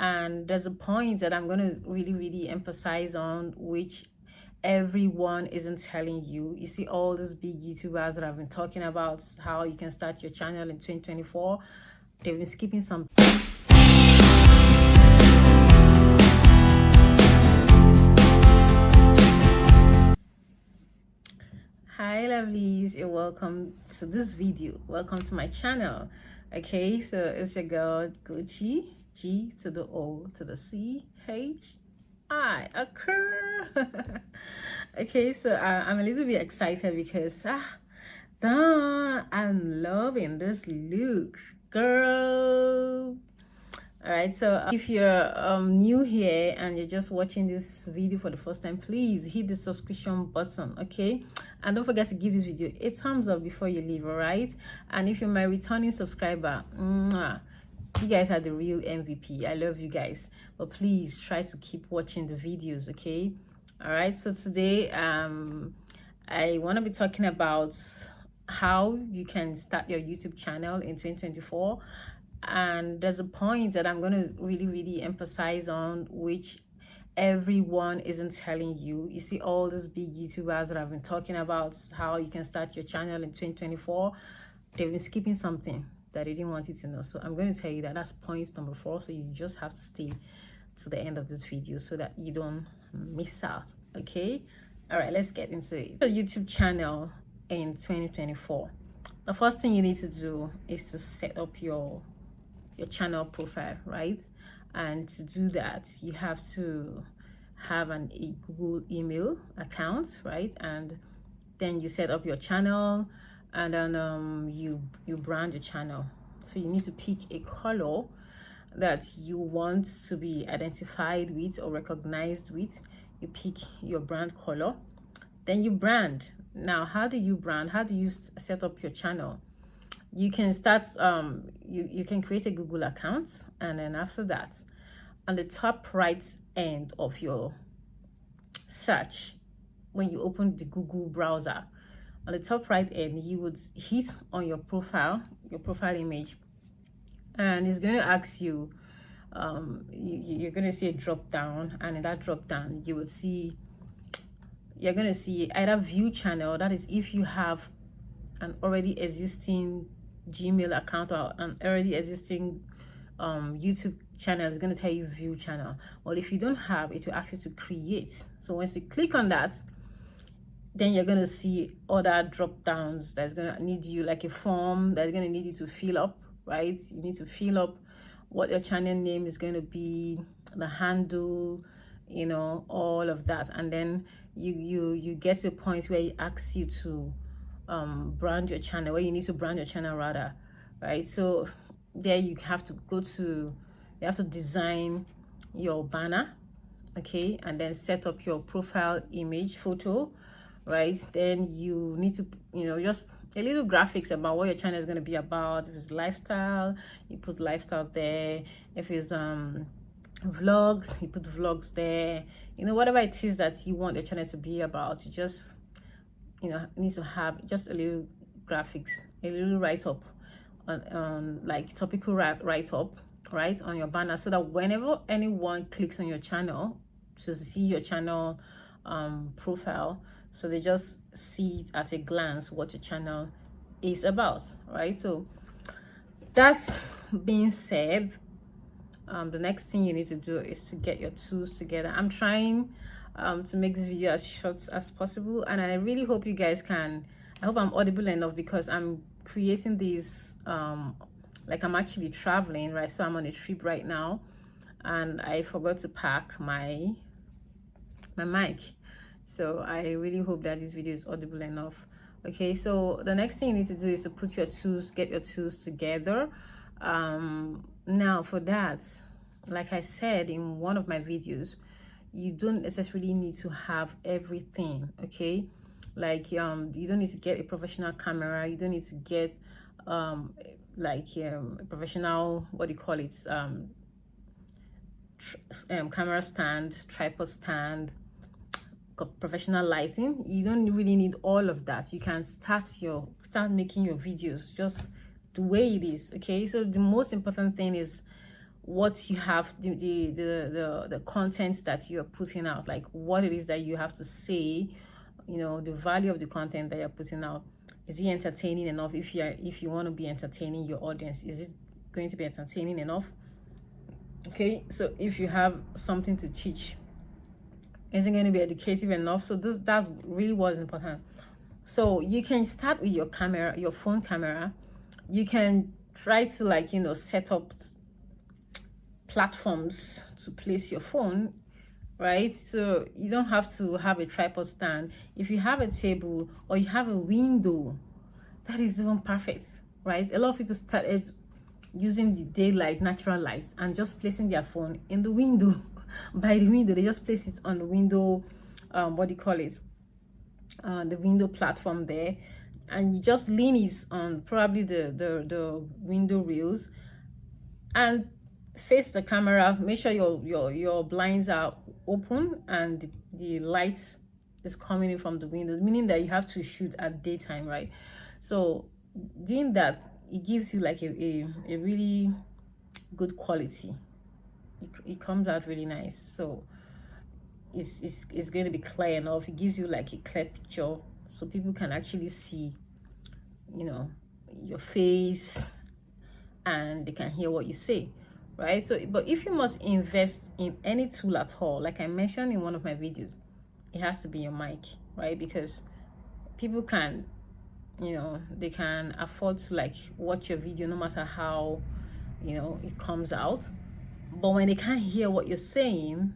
And there's a point that I'm going to really emphasize on, which everyone isn't telling you. You see all these big YouTubers that have been talking about how you can start your channel in 2024. They've been skipping some. Hi lovelies, and welcome to this video. Welcome to my channel. Okay, so it's your girl Gochi, G to the O to the C H I occur. Okay, so I'm a little bit excited because I'm loving this look, girl. All right, so if you're new here and you're just watching this video for the first time, please hit the subscription button, okay? And don't forget to give this video a thumbs up before you leave, all right? And if you're my returning subscriber, you guys are the real MVP. I love you guys, but please try to keep watching the videos, okay? All right, so today I want to be talking about how you can start your YouTube channel in 2024. And there's a point that I'm going to really emphasize on, which everyone isn't telling you. You see all these big YouTubers that have been talking about how you can start your channel in 2024. They've been skipping something that they didn't want you to know. So I'm going to tell you that that's point number 4. So you just have to stay to the end of this video so that you don't miss out, okay? All right, let's get into it. Your YouTube channel in 2024. The first thing you need to do is to set up your channel profile, right? And to do that, you have to have a Google email account, right? And then you set up your channel, and then you brand your channel. So you need to pick a color that you want to be identified with or recognized with. You pick your brand color, then you brand. Now, how do you brand? How do you set up your channel? You can start you can create a Google account, and then after that, on the top right end of your search, when you open the Google browser, on the top right end, you would hit on your profile image, and it's going to ask you you're going to see a drop down, and in that drop down you will see you're going to see either view channel, that is if you have an already existing Gmail account or an already existing YouTube channel. Is going to tell you view channel. Well, if you don't have, it will ask you to create. So once you click on that, then you're going to see other drop downs that's going to need you, like a form that's going to need you to fill up, right? You need to fill up what your channel name is going to be, the handle, you know, all of that. And then you get to a point where it asks you to brand your channel, where you need to brand your channel rather, right? So there you have to you have to design your banner, okay, and then set up your profile image photo, right? Then you need to, you know, just a little graphics about what your channel is going to be about. If it's lifestyle, you put lifestyle there. If it's vlogs, you put vlogs there. You know, whatever it is that you want your channel to be about, you just, you know, need to have just a little graphics, a little write-up on like topical write-up, right, on your banner, so that whenever anyone clicks on your channel to see your channel profile, so they just see it at a glance what your channel is about, right? So that's being said, the next thing you need to do is to get your tools together. I'm trying to make this video as short as possible, and I really hope you guys can. I hope I'm audible enough, because I'm creating these like I'm actually traveling, right? So I'm on a trip right now, and I forgot to pack my mic. So I really hope that this video is audible enough. Okay, so the next thing you need to do is to put your tools, get your tools together. Now for that, like I said in one of my videos, you don't necessarily need to have everything, okay? Like you don't need to get a professional camera, you don't need to get a professional, what do you call it, camera stand, tripod stand, professional lighting. You don't really need all of that. You can start making your videos just the way it is, okay? So the most important thing is what you have, the content that you're putting out, like what it is that you have to say, you know, the value of the content that you're putting out. Is it entertaining enough? If you want to be entertaining your audience, is it going to be entertaining enough? Okay, so if you have something to teach, is it going to be educative enough? So that's really what's important. So you can start with your camera, your phone camera. You can try to, like, you know, set up platforms to place your phone, right? So you don't have to have a tripod stand. If you have a table or you have a window, that is even perfect, right? A lot of people started using the daylight, natural light, and just placing their phone in the window. By the window, they just place it on the window, what do you call it, the window platform there, and you just lean it on probably the window rails and face the camera. Make sure your blinds are open and the lights is coming in from the window, meaning that you have to shoot at daytime, right? So doing that, it gives you like a really good quality. It comes out really nice. So it's going to be clear enough. It gives you like a clear picture so people can actually see, you know, your face, and they can hear what you say, right? So but if you must invest in any tool at all, like I mentioned in one of my videos, it has to be your mic, right? Because people can, you know, they can afford to like watch your video no matter how, you know, it comes out, but when they can't hear what you're saying,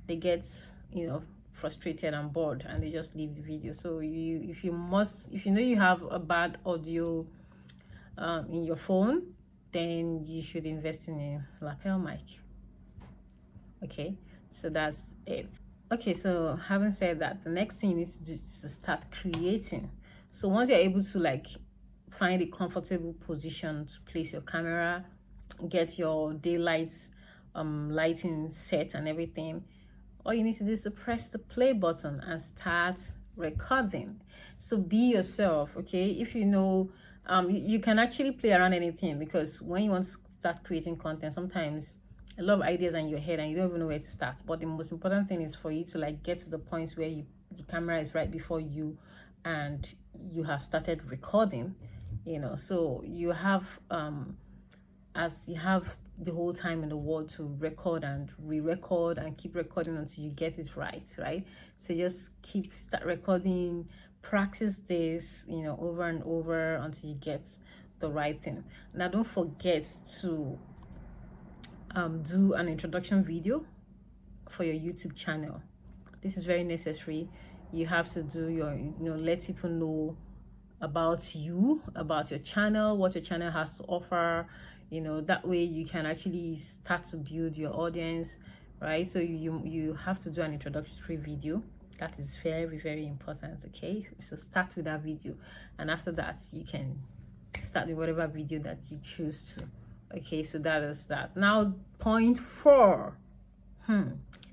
they get, you know, frustrated and bored, and they just leave the video. So if you know you have a bad audio in your phone, then you should invest in a lapel mic. Okay, so that's it. Okay, so having said that, the next thing you need to do is to start creating. So once you're able to like find a comfortable position to place your camera, get your daylight lighting set and everything, all you need to do is to press the play button and start recording. So be yourself, okay? If you know, you can actually play around anything, because when you want to start creating content, sometimes a lot of ideas are in your head and you don't even know where to start. But the most important thing is for you to like get to the point where the camera is right before you and you have started recording, you know. So you have as you have the whole time in the world to record and re-record and keep recording until you get it right. So just start recording, practice this, you know, over and over until you get the right thing. Now don't forget to do an introduction video for your YouTube channel. This is very necessary. You have to do your, you know, let people know about you, about your channel, what your channel has to offer, you know. That way you can actually start to build your audience, right? So you have to do an introductory video. That is very, very important. Okay, so start with that video, and after that you can start with whatever video that you choose to. Okay, so that is that. Now point 4.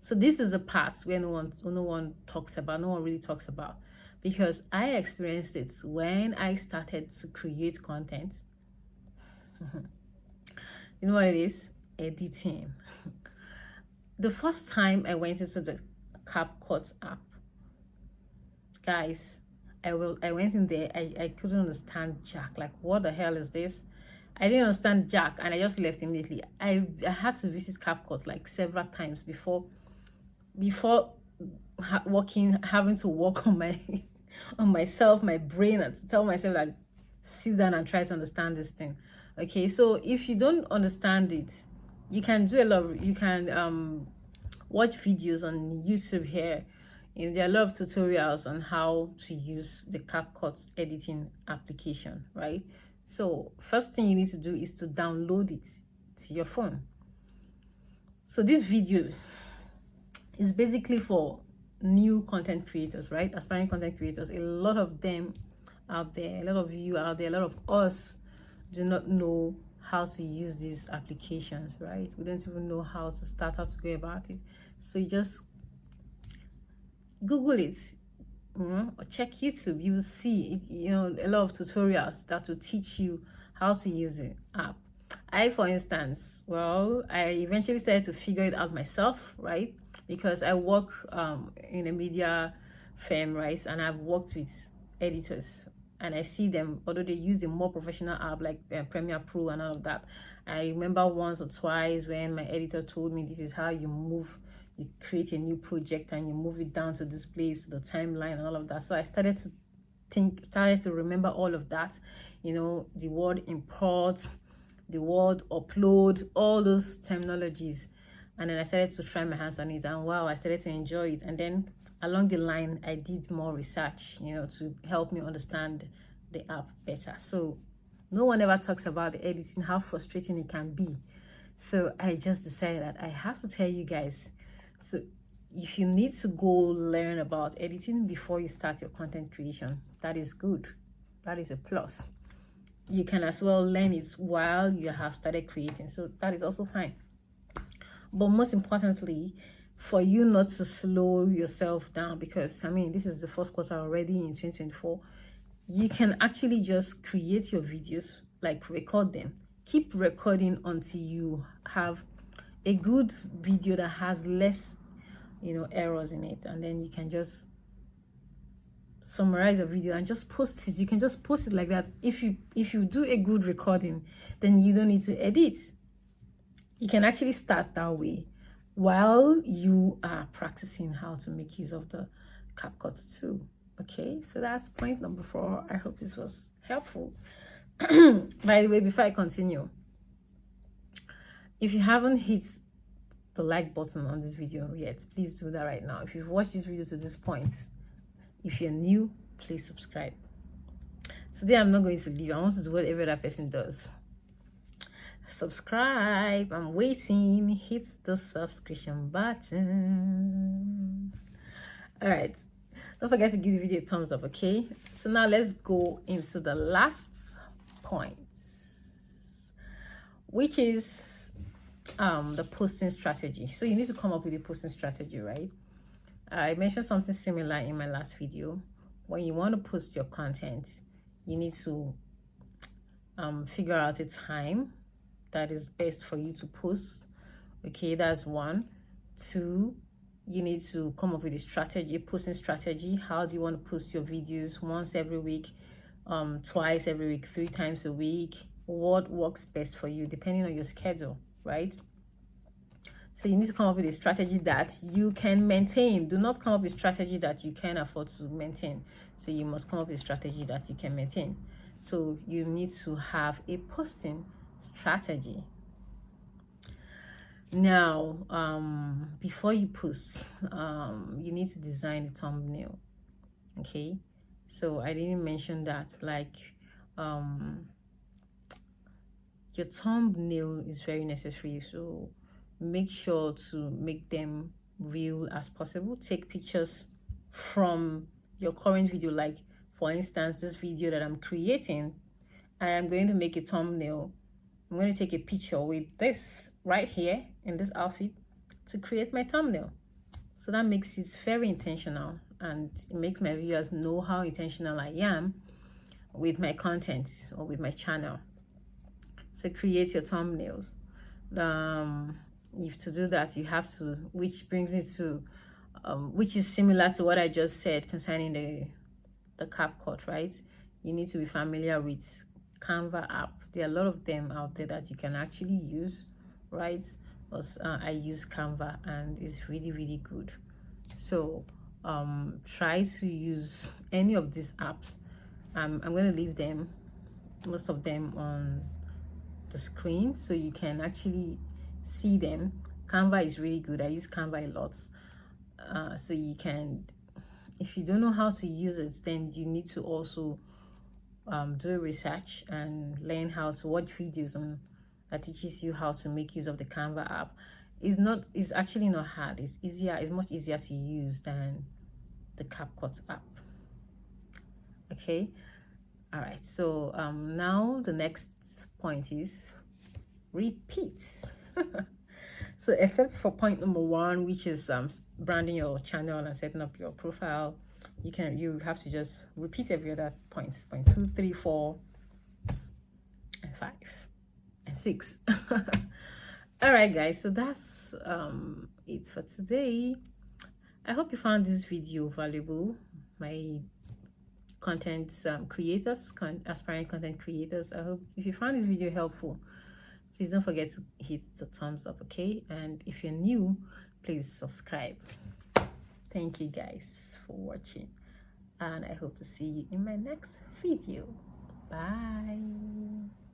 So this is the part where no one talks about, no one really talks about, because I experienced it when I started to create content. You know what it is? Editing. The first time I went into the CapCut app, guys, I went in there, I couldn't understand jack. Like, what the hell is this? I didn't understand jack, and I just left immediately. I had to visit CapCut like several times before having to work on my on myself, my brain, and to tell myself like, sit down and try to understand this thing. Okay, so if you don't understand it, you can do a lot you can watch videos on YouTube here. You know, there are a lot of tutorials on how to use the CapCut editing application, right? So first thing you need to do is to download it to your phone. So this video is basically for new content creators, right? Aspiring content creators. A lot of them out there, a lot of you out there, a lot of us do not know how to use these applications, right? We don't even know how to start, how to go about it. So you just Google it, or check YouTube. You will see, you know, a lot of tutorials that will teach you how to use the app. I, for instance, well, I eventually started to figure it out myself, right? Because I work in a media firm, right? And I've worked with editors, and I see them, although they use the more professional app like Premiere Pro and all of that. I remember once or twice when my editor told me this is how you create a new project and you move it down to this place, the timeline and all of that. So I started to remember all of that, you know, the word import, the word upload, all those terminologies. And then I started to try my hands on it, and wow, I started to enjoy it. And then along the line, I did more research, you know, to help me understand the app better. So no one ever talks about the editing, how frustrating it can be. So I just decided that I have to tell you guys. So if you need to go learn about editing before you start your content creation, that is good. That is a plus. You can as well learn it while you have started creating, so that is also fine. But most importantly, for you not to slow yourself down, because I mean, this is the first quarter already in 2024, you can actually just create your videos, like record them, keep recording until you have a good video that has less, you know, errors in it, and then you can just summarize a video and just post it. You can just post it like that. If you do a good recording, then you don't need to edit. You can actually start that way while you are practicing how to make use of the CapCut too. Okay, so that's point number 4. I hope this was helpful. By the way, before I continue, if you haven't hit the like button on this video yet, please do that right now. If you've watched this video to this point, if you're new, please subscribe. Today I'm not going to leave. I want to do what every other person does. Subscribe. I'm waiting. Hit the subscription button. All right, don't forget to give the video a thumbs up. Okay, so now let's go into the last point, which is the posting strategy. So you need to come up with a posting strategy, right? I mentioned something similar in my last video. When you want to post your content, you need to figure out a time that is best for you to post. Okay, that's 1. 2, you need to come up with a strategy, a posting strategy. How do you want to post your videos? Once every week, twice every week, 3 times a week? What works best for you depending on your schedule, right? So you need to come up with a strategy that you can maintain. Do not come up with a strategy that you can afford to maintain. So you must come up with a strategy that you can maintain. So you need to have a posting strategy. Now, before you post, you need to design a thumbnail. Okay, so I didn't mention that, like, your thumbnail is very necessary. So make sure to make them real as possible. Take pictures from your current video. Like, for instance, this video that I'm creating, I am going to make a thumbnail. I'm going to take a picture with this right here in this outfit to create my thumbnail. So that makes it very intentional, and it makes my viewers know how intentional I am with my content or with my channel. So create your thumbnails. If to do that, you have to, which brings me to which is similar to what I just said concerning the CapCut, right? You need to be familiar with Canva app. There are a lot of them out there that you can actually use, right? But I use Canva and it's really, really good. So try to use any of these apps. I'm going to leave them, most of them, on the screen so you can actually see them. Canva is really good. I use Canva a lot. So you can, if you don't know how to use it, then you need to also do research and learn how to watch videos that teaches you how to make use of the Canva app. It's actually not hard. It's easier. It's much easier to use than the CapCut app. Okay, all right. So now the next point is repeat. So except for point number 1, which is branding your channel and setting up your profile, you have to just repeat every other point 2, 3, 4 and 5 and 6. All right guys, so that's it for today. I hope you found this video valuable, my content creators, aspiring content creators. I hope if you found this video helpful, please don't forget to hit the thumbs up, okay? And if you're new, please subscribe. Thank you guys for watching, and I hope to see you in my next video. Bye.